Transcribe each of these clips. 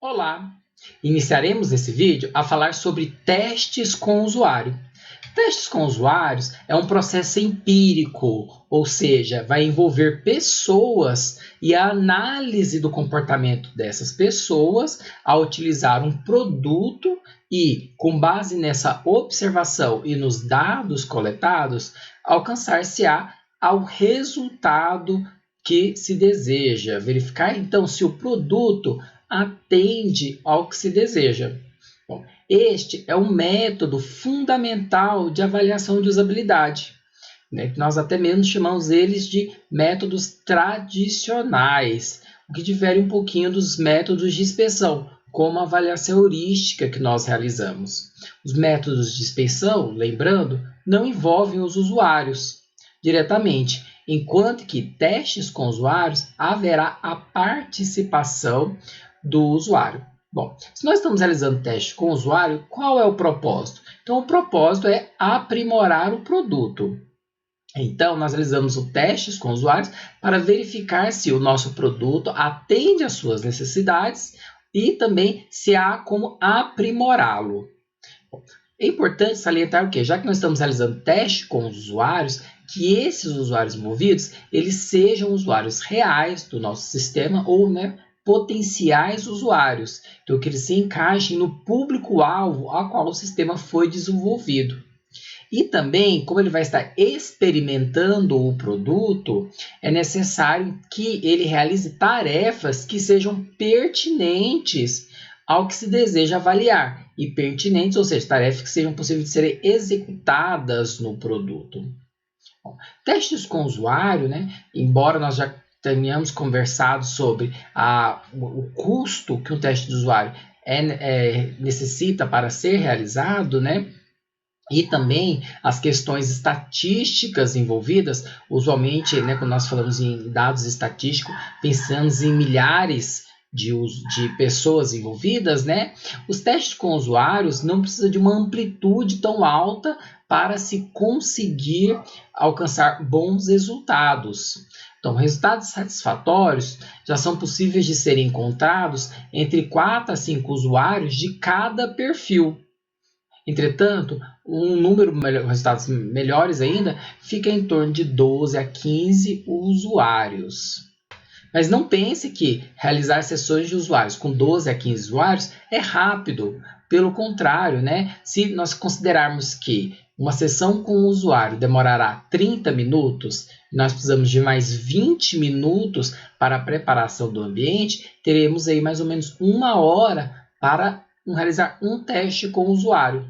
Olá! Iniciaremos esse vídeo a falar sobre testes com o usuário. Testes com usuários é um processo empírico, ou seja, vai envolver pessoas e a análise do comportamento dessas pessoas ao utilizar um produto e, com base nessa observação e nos dados coletados, alcançar-se-á ao resultado que se deseja. Verificar então se o produto atende ao que se deseja. Bom, este é um método fundamental de avaliação de usabilidade, né? Nós até mesmo chamamos eles de métodos tradicionais, o que difere um pouquinho dos métodos de inspeção, como a avaliação heurística que nós realizamos. Os métodos de inspeção, lembrando, não envolvem os usuários diretamente, enquanto que testes com usuários haverá a participação do usuário. Bom, se nós estamos realizando teste com o usuário, qual é o propósito? Então, o propósito é aprimorar o produto. Então, nós realizamos o testes com usuários para verificar se o nosso produto atende às suas necessidades e também se há como aprimorá-lo. É importante salientar o quê? Já que nós estamos realizando teste com os usuários, que esses usuários envolvidos, eles sejam usuários reais do nosso sistema ou, potenciais usuários. Então, que eles se encaixem no público-alvo a qual o sistema foi desenvolvido. E também, como ele vai estar experimentando o produto, é necessário que ele realize tarefas que sejam pertinentes ao que se deseja avaliar. E pertinentes, ou seja, tarefas que sejam possíveis de serem executadas no produto. Bom, testes com o usuário, embora nós já tenhamos conversado sobre o custo que um teste de usuário necessita para ser realizado, e também as questões estatísticas envolvidas, usualmente, quando nós falamos em dados estatísticos, pensamos em milhares de pessoas envolvidas, Os testes com usuários não precisam de uma amplitude tão alta para se conseguir alcançar bons resultados. Então, resultados satisfatórios já são possíveis de serem encontrados entre 4 a 5 usuários de cada perfil. Entretanto, um número de resultados melhores ainda fica em torno de 12 a 15 usuários. Mas não pense que realizar sessões de usuários com 12 a 15 usuários é rápido. Pelo contrário, se nós considerarmos que uma sessão com o usuário demorará 30 minutos, nós precisamos de mais 20 minutos para a preparação do ambiente, teremos aí mais ou menos 1 hora para realizar um teste com o usuário.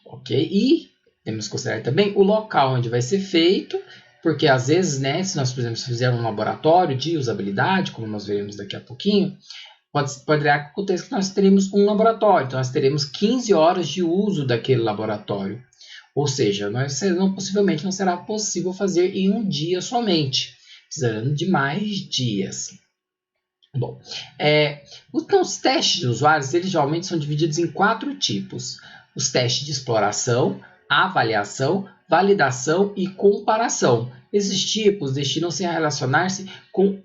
Ok? E temos que considerar também o local onde vai ser feito, porque às vezes, se nós, por exemplo, fizermos um laboratório de usabilidade, como nós veremos daqui a pouquinho, poderá acontecer que nós teremos um laboratório, então nós teremos 15 horas de uso daquele laboratório. Ou seja, possivelmente não será possível fazer em um dia somente, precisando de mais dias. Bom, então os testes de usuários, eles geralmente são divididos em 4 tipos. Os testes de exploração, avaliação, validação e comparação. Esses tipos destinam-se a relacionar-se com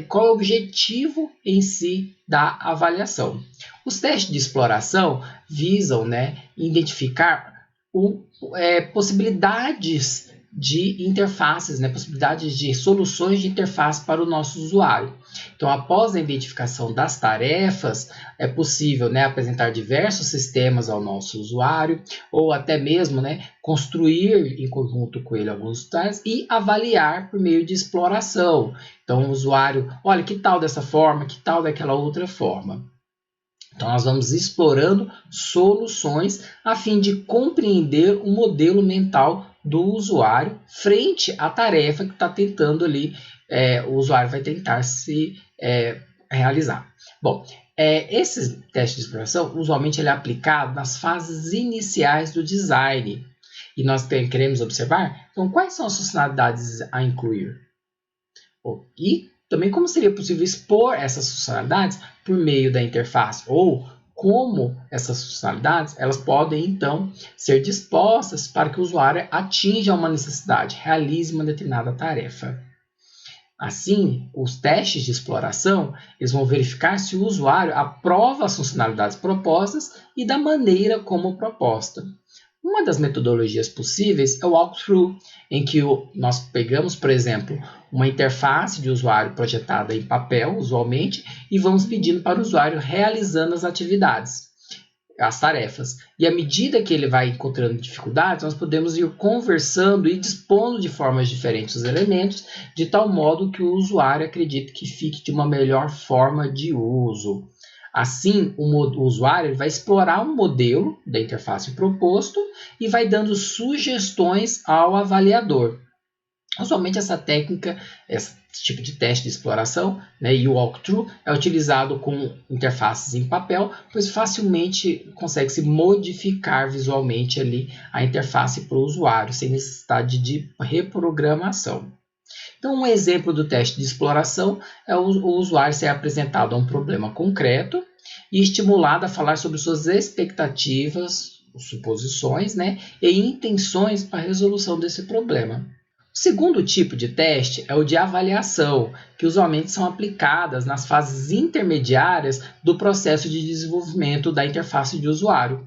qual é o objetivo em si da avaliação. Os testes de exploração visam identificar possibilidades de interfaces, possibilidades de soluções de interface para o nosso usuário. Então, após a identificação das tarefas, é possível apresentar diversos sistemas ao nosso usuário, ou até mesmo construir em conjunto com ele alguns detalhes e avaliar por meio de exploração. Então, o usuário, olha, que tal dessa forma, que tal daquela outra forma. Então, nós vamos explorando soluções a fim de compreender o modelo mental do usuário frente à tarefa que está tentando ali, o usuário vai tentar se realizar. Bom, esse teste de exploração, usualmente ele é aplicado nas fases iniciais do design. E nós queremos observar, então, quais são as funcionalidades a incluir? E também como seria possível expor essas funcionalidades por meio da interface, ou como essas funcionalidades elas podem então ser dispostas para que o usuário atinja uma necessidade, realize uma determinada tarefa. Assim, os testes de exploração eles vão verificar se o usuário aprova as funcionalidades propostas e da maneira como proposta. Uma das metodologias possíveis é o walkthrough, em que nós pegamos, por exemplo, uma interface de usuário projetada em papel, usualmente, e vamos pedindo para o usuário realizando as atividades, as tarefas. E à medida que ele vai encontrando dificuldades, nós podemos ir conversando e dispondo de formas diferentes os elementos, de tal modo que o usuário acredite que fique de uma melhor forma de uso. Assim, o usuário vai explorar um modelo da interface proposto e vai dando sugestões ao avaliador. Usualmente essa técnica, esse tipo de teste de exploração, né, e o walkthrough é utilizado com interfaces em papel, pois facilmente consegue-se modificar visualmente ali a interface para o usuário, sem necessidade de reprogramação. Então, um exemplo do teste de exploração é o usuário ser apresentado a um problema concreto e estimulado a falar sobre suas expectativas, suposições, né, e intenções para a resolução desse problema. O segundo tipo de teste é o de avaliação, que usualmente são aplicadas nas fases intermediárias do processo de desenvolvimento da interface de usuário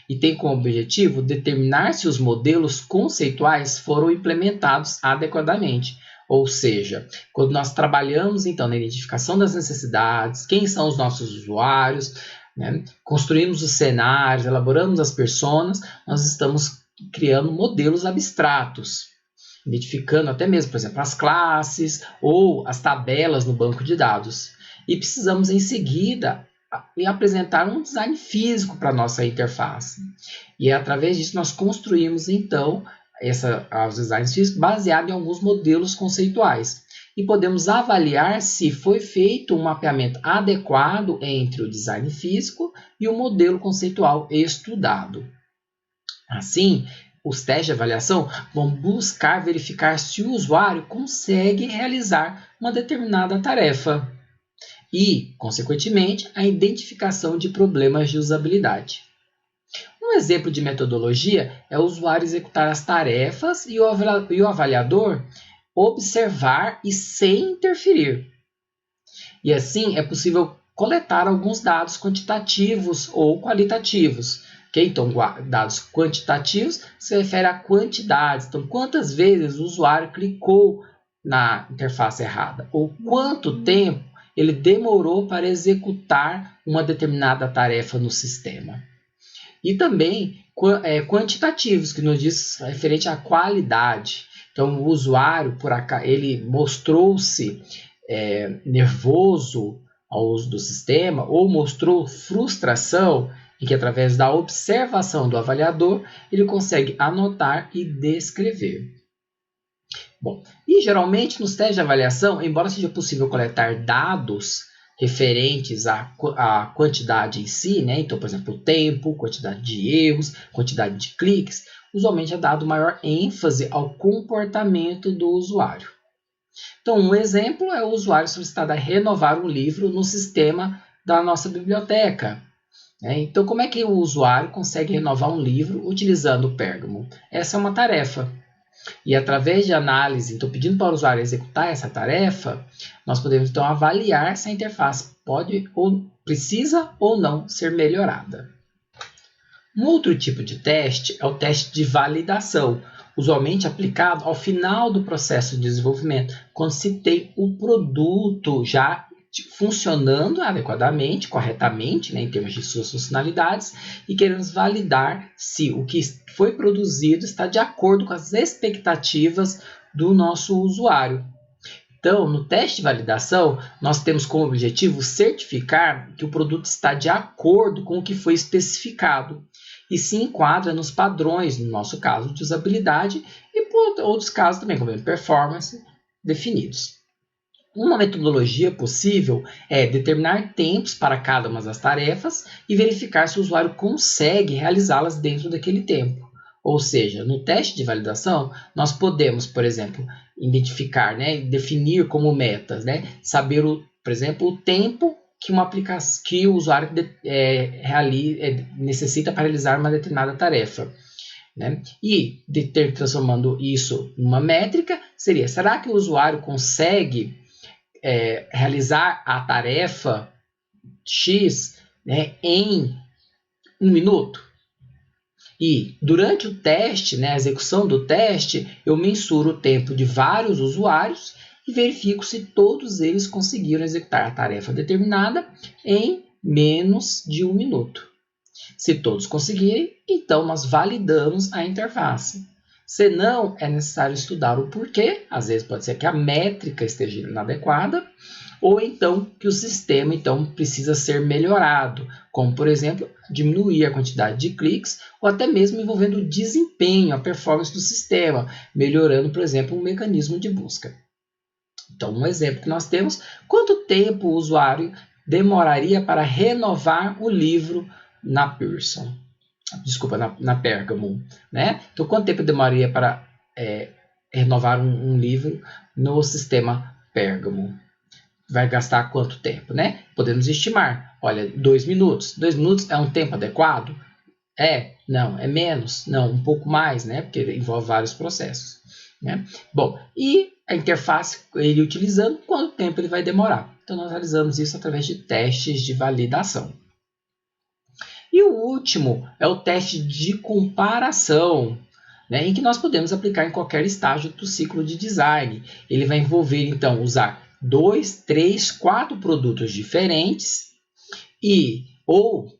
e tem como objetivo determinar se os modelos conceituais foram implementados adequadamente. Ou seja, quando nós trabalhamos então na identificação das necessidades, quem são os nossos usuários, né, construímos os cenários, elaboramos as personas, nós estamos criando modelos abstratos, identificando até mesmo, por exemplo, as classes ou as tabelas no banco de dados. E precisamos em seguida apresentar um design físico para a nossa interface. E através disso nós construímos então os designs físicos baseados em alguns modelos conceituais. E podemos avaliar se foi feito um mapeamento adequado entre o design físico e o modelo conceitual estudado. Assim, os testes de avaliação vão buscar verificar se o usuário consegue realizar uma determinada tarefa e, consequentemente, a identificação de problemas de usabilidade. Um exemplo de metodologia é o usuário executar as tarefas e o avaliador observar e sem interferir. E assim é possível coletar alguns dados quantitativos ou qualitativos. Okay? Então, dados quantitativos se refere a quantidades. Então, quantas vezes o usuário clicou na interface errada? Ou quanto tempo ele demorou para executar uma determinada tarefa no sistema? E também quantitativos, que nos diz referente à qualidade. Então, o usuário, ele mostrou-se nervoso ao uso do sistema ou mostrou frustração, em que através da observação do avaliador ele consegue anotar e descrever. Bom, e geralmente nos testes de avaliação, embora seja possível coletar dados referentes à quantidade em si, né? Então, por exemplo, o tempo, quantidade de erros, quantidade de cliques, usualmente é dado maior ênfase ao comportamento do usuário. Então, um exemplo é o usuário solicitado a renovar um livro no sistema da nossa biblioteca. Então, como é que o usuário consegue renovar um livro utilizando o Pérgamo? Essa é uma tarefa. E através de análise, então pedindo para o usuário executar essa tarefa, nós podemos então avaliar se a interface precisa ou não ser melhorada. Um outro tipo de teste é o teste de validação, usualmente aplicado ao final do processo de desenvolvimento, quando se tem o produto já funcionando adequadamente, corretamente, né, em termos de suas funcionalidades, e queremos validar se o que foi produzido está de acordo com as expectativas do nosso usuário. Então, no teste de validação, nós temos como objetivo certificar que o produto está de acordo com o que foi especificado e se enquadra nos padrões, no nosso caso, de usabilidade e por outros casos também, como performance, definidos. Uma metodologia possível é determinar tempos para cada uma das tarefas e verificar se o usuário consegue realizá-las dentro daquele tempo. Ou seja, no teste de validação, nós podemos, por exemplo, identificar, definir como metas, saber, por exemplo, o tempo que o usuário necessita para realizar uma determinada tarefa. E transformando isso em uma métrica, será que o usuário consegue realizar a tarefa X, né, em 1 minuto. E durante o teste, né, a execução do teste, eu mensuro o tempo de vários usuários e verifico se todos eles conseguiram executar a tarefa determinada em menos de 1 minuto. Se todos conseguirem, então nós validamos a interface. Se não, é necessário estudar o porquê. Às vezes pode ser que a métrica esteja inadequada, ou então que o sistema precisa ser melhorado, como, por exemplo, diminuir a quantidade de cliques, ou até mesmo envolvendo o desempenho, a performance do sistema, melhorando, por exemplo, um mecanismo de busca. Então, um exemplo que nós temos: quanto tempo o usuário demoraria para renovar o livro na Pearson? Desculpa, na Pergamon, né? Então, quanto tempo demoraria para renovar um livro no sistema Pergamon? Vai gastar quanto tempo, né? Podemos estimar. Olha, 2 minutos. 2 minutos é um tempo adequado? Não, é menos. Não, um pouco mais, né? Porque envolve vários processos, né? Bom, e a interface, ele utilizando, quanto tempo ele vai demorar? Então, nós realizamos isso através de testes de validação. E o último é o teste de comparação, né, em que nós podemos aplicar em qualquer estágio do ciclo de design. Ele vai envolver, então, usar 2, 3, 4 produtos diferentes, ou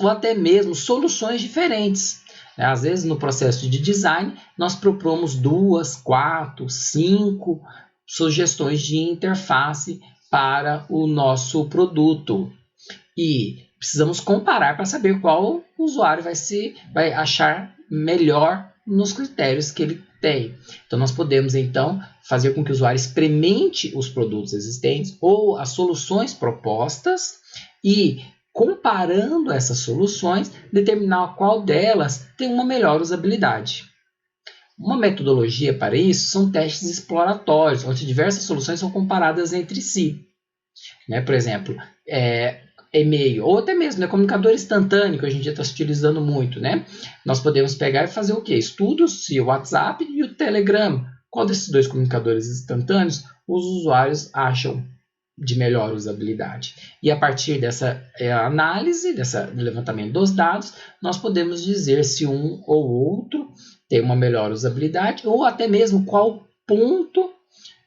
até mesmo soluções diferentes. Às vezes, no processo de design, nós propomos 2, 4, 5 sugestões de interface para o nosso produto. E precisamos comparar para saber qual o usuário vai achar melhor nos critérios que ele tem. Então, nós podemos, fazer com que o usuário experimente os produtos existentes ou as soluções propostas e, comparando essas soluções, determinar qual delas tem uma melhor usabilidade. Uma metodologia para isso são testes exploratórios, onde diversas soluções são comparadas entre si. Né? Por exemplo, e-mail, ou até mesmo comunicador instantâneo, que hoje em dia está se utilizando muito, né? Nós podemos pegar e fazer o quê? Estudos se o WhatsApp e o Telegram. Qual desses 2 comunicadores instantâneos os usuários acham de melhor usabilidade? E a partir dessa análise, desse levantamento dos dados, nós podemos dizer se um ou outro tem uma melhor usabilidade, ou até mesmo qual ponto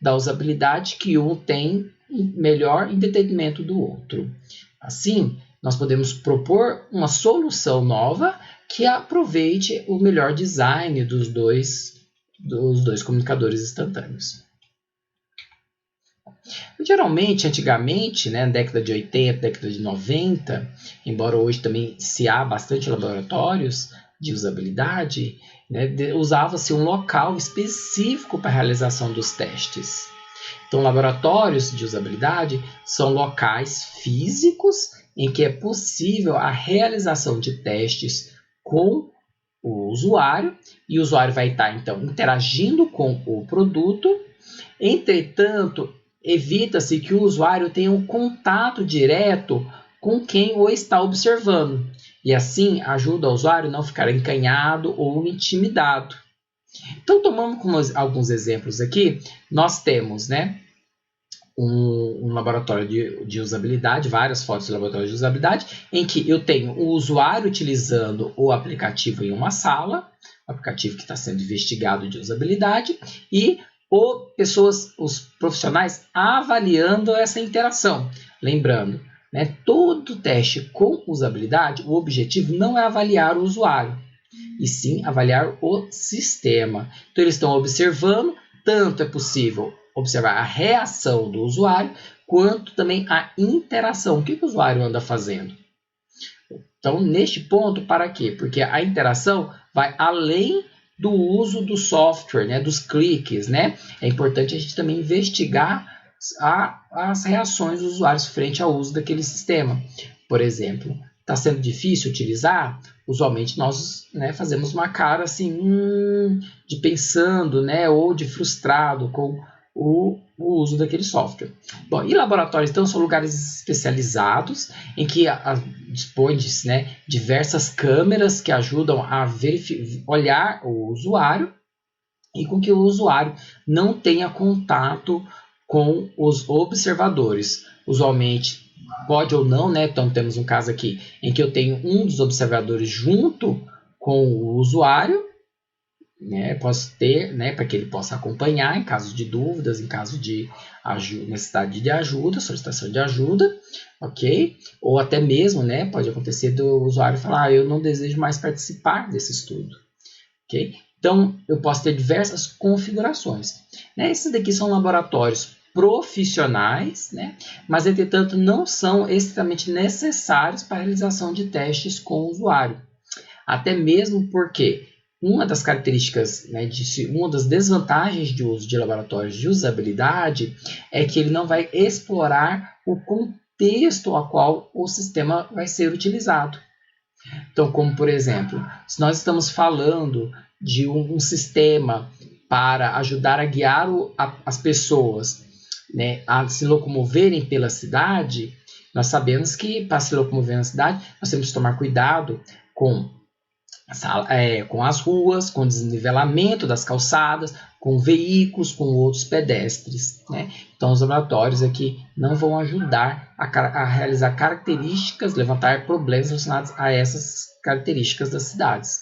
da usabilidade que um tem melhor em detrimento do outro. Assim, nós podemos propor uma solução nova que aproveite o melhor design dos dois comunicadores instantâneos. Geralmente, antigamente, na década de 80, década de 90, embora hoje também se há bastante laboratórios de usabilidade, usava-se um local específico para a realização dos testes. Então, laboratórios de usabilidade são locais físicos em que é possível a realização de testes com o usuário, e o usuário vai estar, interagindo com o produto. Entretanto, evita-se que o usuário tenha um contato direto com quem o está observando, e assim ajuda o usuário a não ficar encanhado ou intimidado. Então, tomando como alguns exemplos aqui, nós temos, um laboratório de usabilidade, várias fotos de laboratório de usabilidade, em que eu tenho o usuário utilizando o aplicativo em uma sala, o aplicativo que está sendo investigado de usabilidade, e os profissionais avaliando essa interação. Lembrando, todo teste com usabilidade, o objetivo não é avaliar o usuário, e sim avaliar o sistema. Então, eles estão observando, tanto é possível observar a reação do usuário, quanto também a interação. O que o usuário anda fazendo? Então, neste ponto, para quê? Porque a interação vai além do uso do software, dos cliques. É importante a gente também investigar as reações dos usuários frente ao uso daquele sistema. Por exemplo, está sendo difícil utilizar? Usualmente nós fazemos uma cara assim, de pensando, ou de frustrado com o uso daquele software. Bom, e laboratórios, então, são lugares especializados em que dispõe de diversas câmeras que ajudam a olhar o usuário e com que o usuário não tenha contato com os observadores. Usualmente pode ou não, né? Então temos um caso aqui em que eu tenho um dos observadores junto com o usuário, né? Posso ter, né, para que ele possa acompanhar em caso de dúvidas, em caso de necessidade de ajuda, solicitação de ajuda, ok? Ou até mesmo, né, pode acontecer do usuário falar, eu não desejo mais participar desse estudo, ok? Então, eu posso ter diversas configurações, né? Esses daqui são laboratórios profissionais, né? Mas, entretanto, não são estritamente necessários para a realização de testes com o usuário. Até mesmo porque uma das características, né, uma das desvantagens de uso de laboratórios de usabilidade é que ele não vai explorar o contexto a qual o sistema vai ser utilizado. Então, como por exemplo, se nós estamos falando de um sistema para ajudar a guiar as pessoas, né, a se locomoverem pela cidade, nós sabemos que para se locomover na cidade, nós temos que tomar cuidado com as ruas, com o desnivelamento das calçadas, com veículos, com outros pedestres, né? Então, os laboratórios aqui não vão ajudar a realizar características, levantar problemas relacionados a essas características das cidades,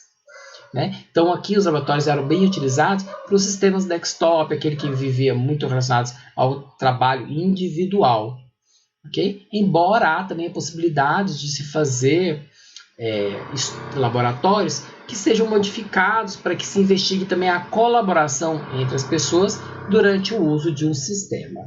né? Então, aqui os laboratórios eram bem utilizados para os sistemas desktop, aquele que vivia muito relacionados ao trabalho individual, ok? Embora há também a possibilidade de se fazer laboratórios que sejam modificados para que se investigue também a colaboração entre as pessoas durante o uso de um sistema.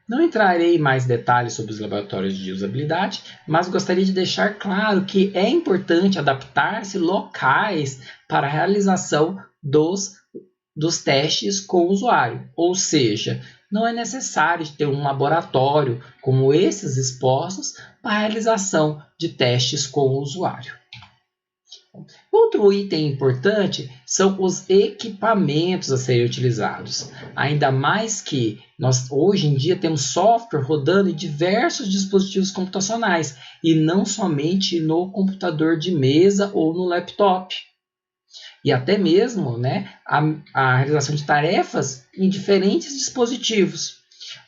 Não entrarei em mais detalhes sobre os laboratórios de usabilidade, mas gostaria de deixar claro que é importante adaptar-se locais para a realização dos testes com o usuário, ou seja, não é necessário ter um laboratório como esses expostos para a realização de testes com o usuário. Outro item importante são os equipamentos a serem utilizados, ainda mais que nós hoje em dia temos software rodando em diversos dispositivos computacionais e não somente no computador de mesa ou no laptop. E até mesmo, né, a realização de tarefas em diferentes dispositivos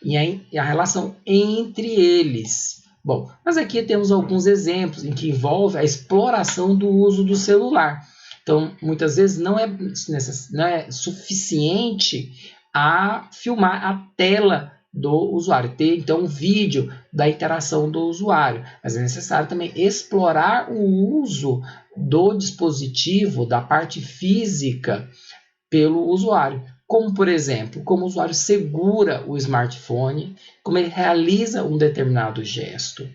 e a relação entre eles. Bom, mas aqui temos alguns exemplos em que envolve a exploração do uso do celular. Então, muitas vezes não é suficiente a filmar a tela do usuário, ter então um vídeo da interação do usuário, mas é necessário também explorar o uso do dispositivo, da parte física, pelo usuário. Como, por exemplo, como o usuário segura o smartphone, como ele realiza um determinado gesto.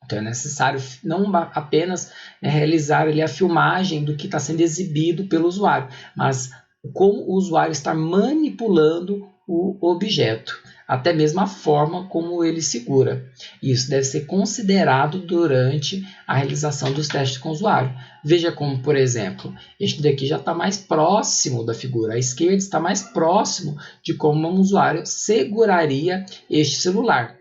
Então, é necessário não apenas realizar ali a filmagem do que está sendo exibido pelo usuário, mas como o usuário está manipulando o objeto, até mesmo a forma como ele segura. Isso deve ser considerado durante a realização dos testes com o usuário. Veja como, por exemplo, este daqui já está mais próximo da figura à esquerda, está mais próximo de como um usuário seguraria este celular.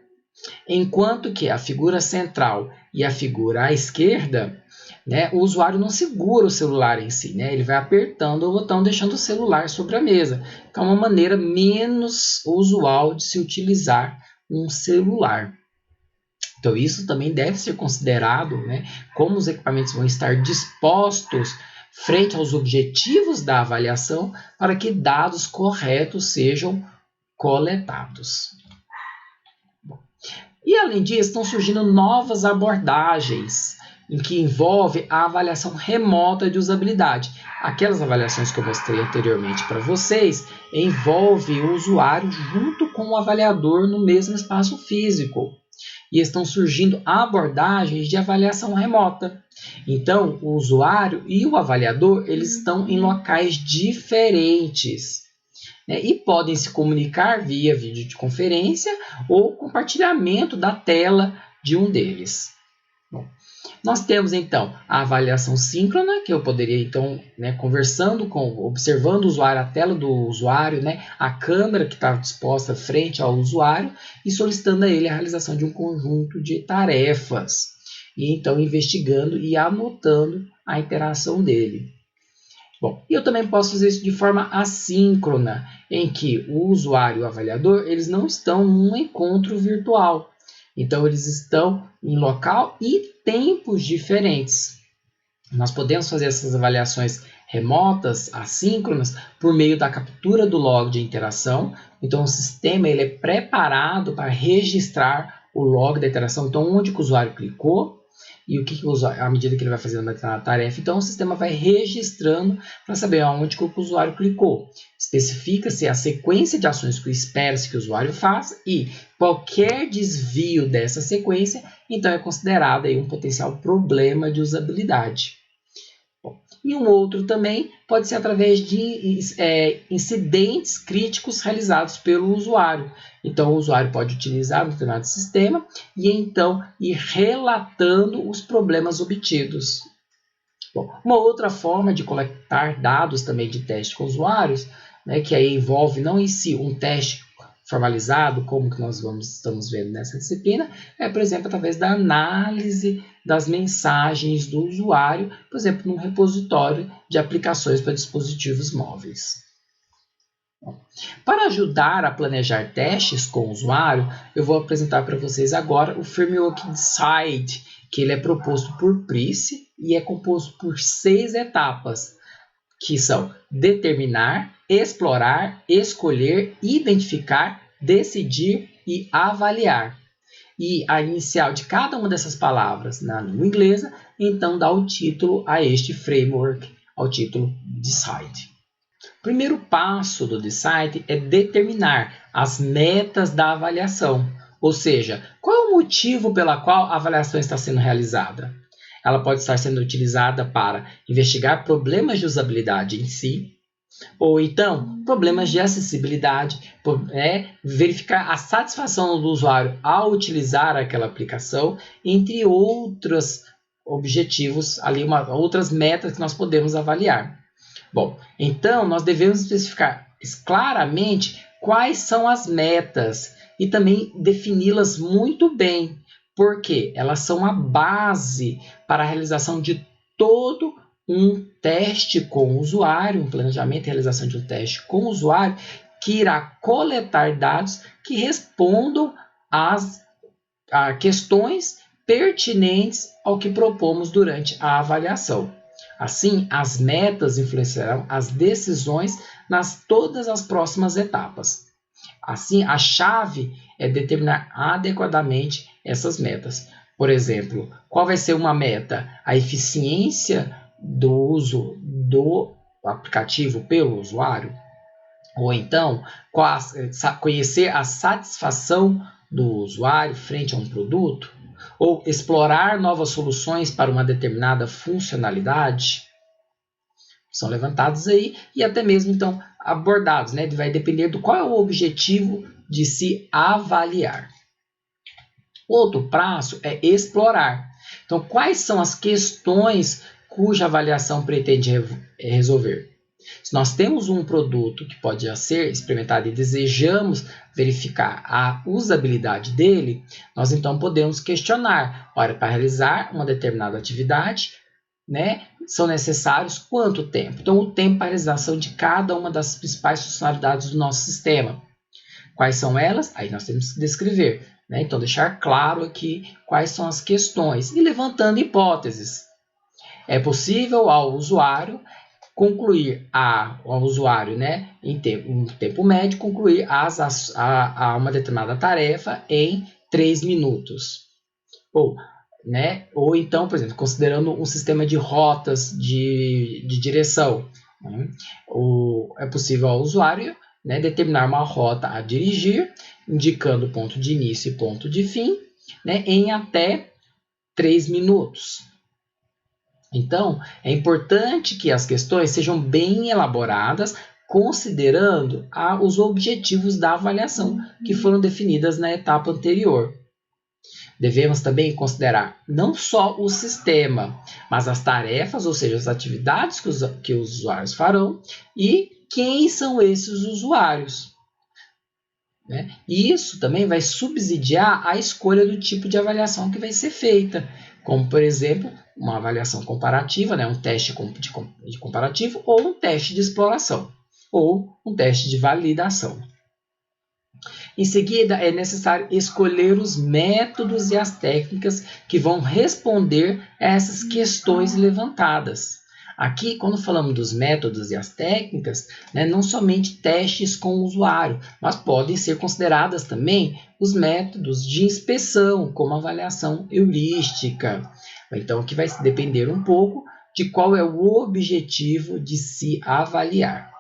Enquanto que a figura central e a figura à esquerda, né, o usuário não segura o celular em si, né? Ele vai apertando o botão, deixando o celular sobre a mesa, que é uma maneira menos usual de se utilizar um celular. Então, isso também deve ser considerado, né, como os equipamentos vão estar dispostos frente aos objetivos da avaliação para que dados corretos sejam coletados. E, além disso, estão surgindo novas abordagens em que envolve a avaliação remota de usabilidade. Aquelas avaliações que eu mostrei anteriormente para vocês envolvem o usuário junto com o avaliador no mesmo espaço físico. E estão surgindo abordagens de avaliação remota. Então, o usuário e o avaliador eles estão em locais diferentes, né, e podem se comunicar via videoconferência ou compartilhamento da tela de um deles. Bom, nós temos então a avaliação síncrona, que eu poderia então, né, observando o usuário, a tela do usuário, né, a câmera que está disposta frente ao usuário e solicitando a ele a realização de um conjunto de tarefas e então investigando e anotando a interação dele. Bom, eu também posso fazer isso de forma assíncrona, em que o usuário e o avaliador eles não estão num encontro virtual. Então, eles estão em local e tempos diferentes. Nós podemos fazer essas avaliações remotas, assíncronas, por meio da captura do log de interação. Então, o sistema ele é preparado para registrar o log da interação. Então, onde que o usuário clicou e o que o usuário, à medida que ele vai fazendo a tarefa. Então, o sistema vai registrando para saber aonde que o usuário clicou. Especifica-se a sequência de ações que espera-se que o usuário faça e qualquer desvio dessa sequência, então, é considerado aí um potencial problema de usabilidade. E um outro também pode ser através de incidentes críticos realizados pelo usuário. Então, o usuário pode utilizar um determinado sistema e então ir relatando os problemas obtidos. Bom, uma outra forma de coletar dados também de teste com usuários, né, que aí envolve não em si um teste formalizado, como que nós estamos vendo nessa disciplina, é, por exemplo, através da análise das mensagens do usuário, por exemplo, num repositório de aplicações para dispositivos móveis. Para ajudar a planejar testes com o usuário, eu vou apresentar para vocês agora o framework Decide, que ele é proposto por Price e é composto por 6 etapas, que são determinar, explorar, escolher, identificar, decidir e avaliar. E a inicial de cada uma dessas palavras na língua inglesa, então dá o título a este framework, ao título Decide. O primeiro passo do Decide é determinar as metas da avaliação, ou seja, qual é o motivo pela qual a avaliação está sendo realizada. Ela pode estar sendo utilizada para investigar problemas de usabilidade em si, ou então problemas de acessibilidade, verificar a satisfação do usuário ao utilizar aquela aplicação, entre outros objetivos, outras metas que nós podemos avaliar. Bom, então nós devemos especificar claramente quais são as metas e também defini-las muito bem, porque elas são a base para a realização de todo um teste com o usuário, um planejamento e realização de um teste com o usuário, que irá coletar dados que respondam a questões pertinentes ao que propomos durante a avaliação. Assim, as metas influenciarão as decisões nas todas as próximas etapas. Assim, a chave é determinar adequadamente essas metas. Por exemplo, qual vai ser uma meta? A eficiência do uso do aplicativo pelo usuário? Ou então, conhecer a satisfação do usuário frente a um produto? Ou explorar novas soluções para uma determinada funcionalidade? São levantados aí e até mesmo então abordados, né? Vai depender do qual é o objetivo de se avaliar. Outro passo é explorar. Então, quais são as questões cuja avaliação pretende resolver? Se nós temos um produto que pode ser experimentado e desejamos verificar a usabilidade dele, nós então podemos questionar, ora, para realizar uma determinada atividade, né, são necessários quanto tempo? Então, o tempo para a realização de cada uma das principais funcionalidades do nosso sistema. Quais são elas? Aí nós temos que descrever, né? Então, deixar claro aqui quais são as questões e levantando hipóteses. É possível ao usuário concluir ao usuário, né, em tempo médio, concluir uma determinada tarefa em 3 minutos. Ou então, por exemplo, considerando um sistema de rotas de direção, né? É possível ao usuário, né, determinar uma rota a dirigir, indicando ponto de início e ponto de fim, né, em até 3 minutos. Então, é importante que as questões sejam bem elaboradas, considerando os objetivos da avaliação que foram definidas na etapa anterior. Devemos também considerar não só o sistema, mas as tarefas, ou seja, as atividades que os usuários farão e quem são esses usuários. né? E isso também vai subsidiar a escolha do tipo de avaliação que vai ser feita, como, por exemplo, uma avaliação comparativa, né? Um teste de comparativo, ou um teste de exploração, ou um teste de validação. Em seguida, é necessário escolher os métodos e as técnicas que vão responder a essas questões levantadas. Aqui, quando falamos dos métodos e as técnicas, né, não somente testes com o usuário, mas podem ser consideradas também os métodos de inspeção, como avaliação heurística. Então, aqui vai depender um pouco de qual é o objetivo de se avaliar.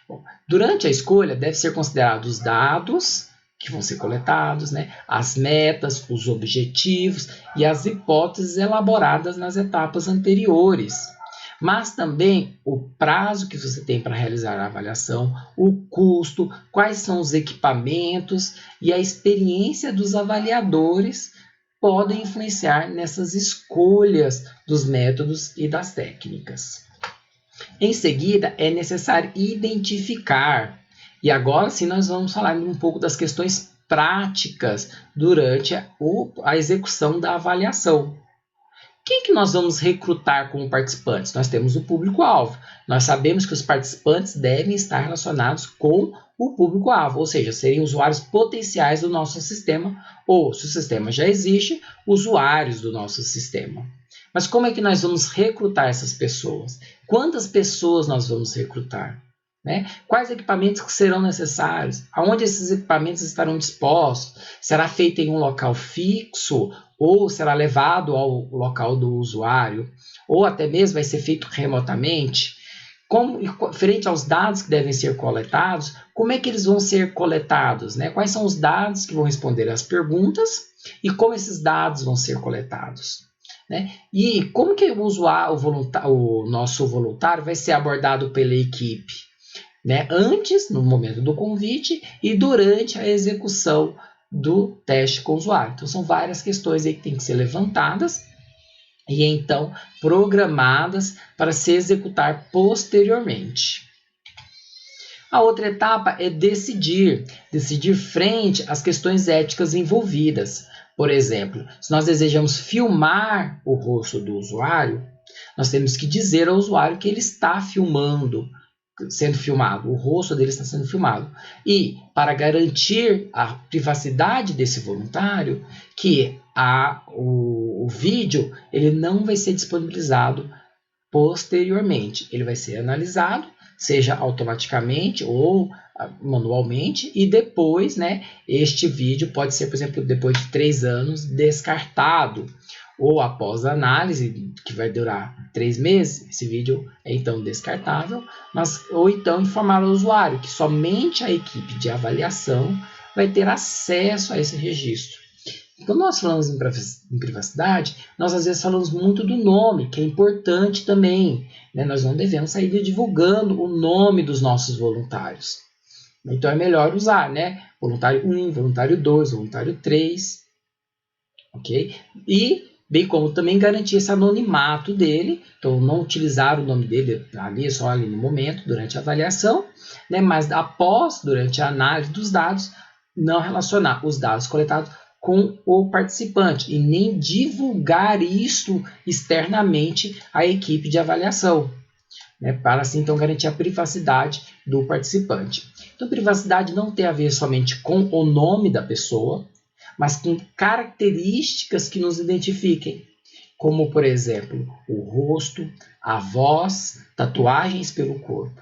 Bom, durante a escolha, deve ser considerados os dados que vão ser coletados, né, as metas, os objetivos e as hipóteses elaboradas nas etapas anteriores. Mas também o prazo que você tem para realizar a avaliação, o custo, quais são os equipamentos e a experiência dos avaliadores podem influenciar nessas escolhas dos métodos e das técnicas. Em seguida, é necessário identificar, e agora sim nós vamos falar um pouco das questões práticas durante a execução da avaliação. Quem que nós vamos recrutar como participantes? Nós temos o público-alvo. Nós sabemos que os participantes devem estar relacionados com o público-alvo, ou seja, serem usuários potenciais do nosso sistema, ou, se o sistema já existe, usuários do nosso sistema. Mas como é que nós vamos recrutar essas pessoas? Quantas pessoas nós vamos recrutar? Né? Quais equipamentos que serão necessários? Aonde esses equipamentos estarão dispostos? Será feito em um local fixo ou será levado ao local do usuário? Ou até mesmo vai ser feito remotamente? Frente aos dados que devem ser coletados, como é que eles vão ser coletados? Né? Quais são os dados que vão responder às perguntas e como esses dados vão ser coletados? Né? E como que o nosso voluntário vai ser abordado pela equipe? Né? Antes, no momento do convite e durante a execução do teste com o usuário. Então, são várias questões aí que têm que ser levantadas e então programadas para se executar posteriormente. A outra etapa é decidir frente às questões éticas envolvidas. Por exemplo, se nós desejamos filmar o rosto do usuário, nós temos que dizer ao usuário que ele está sendo filmado, o rosto dele está sendo filmado. E para garantir a privacidade desse voluntário, que o vídeo ele não vai ser disponibilizado posteriormente. Ele vai ser analisado, seja automaticamente ou manualmente, e depois, né, este vídeo pode ser, por exemplo, depois de 3 anos, descartado. Ou após a análise, que vai durar 3 meses, esse vídeo é então descartável, ou então informar o usuário que somente a equipe de avaliação vai ter acesso a esse registro. Quando nós falamos em privacidade, nós às vezes falamos muito do nome, que é importante também. Né? Nós não devemos sair divulgando o nome dos nossos voluntários. Então é melhor usar, né? Voluntário 1, voluntário 2, voluntário 3. Ok? E bem como também garantir esse anonimato dele, então não utilizar o nome dele ali, só ali no momento, durante a avaliação, né? Mas durante a análise dos dados, não relacionar os dados coletados com o participante e nem divulgar isso externamente à equipe de avaliação, né? Para assim então garantir a privacidade do participante. Então, privacidade não tem a ver somente com o nome da pessoa, mas com características que nos identifiquem, como, por exemplo, o rosto, a voz, tatuagens pelo corpo,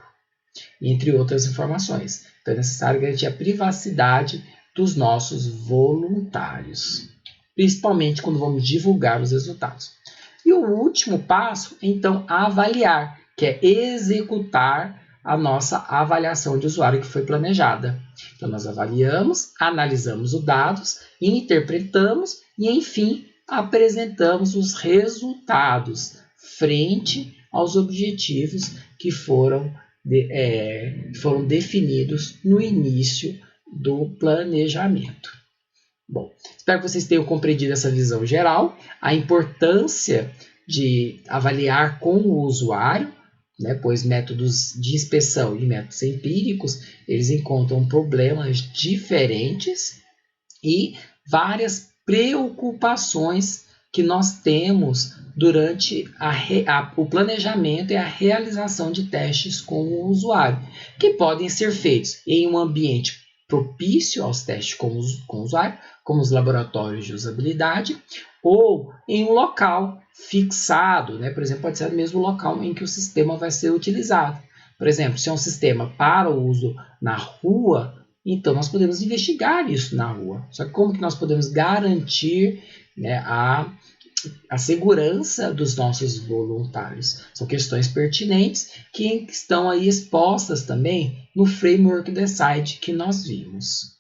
entre outras informações. Então, é necessário garantir a privacidade dos nossos voluntários, principalmente quando vamos divulgar os resultados. E o último passo, então, avaliar, que é executar a nossa avaliação de usuário que foi planejada. Então, nós avaliamos, analisamos os dados, interpretamos e, enfim, apresentamos os resultados frente aos objetivos que foram definidos no início do planejamento. Bom, espero que vocês tenham compreendido essa visão geral, a importância de avaliar com o usuário, né, pois métodos de inspeção e métodos empíricos, eles encontram problemas diferentes e várias preocupações que nós temos durante o planejamento e a realização de testes com o usuário, que podem ser feitos em um ambiente propício aos testes com o usuário, como os laboratórios de usabilidade, ou em um local fixado, né? Por exemplo, pode ser o mesmo local em que o sistema vai ser utilizado. Por exemplo, se é um sistema para o uso na rua, então nós podemos investigar isso na rua. Só que como que nós podemos garantir, né, a segurança dos nossos voluntários? São questões pertinentes que estão aí expostas também no Framework Decide que nós vimos.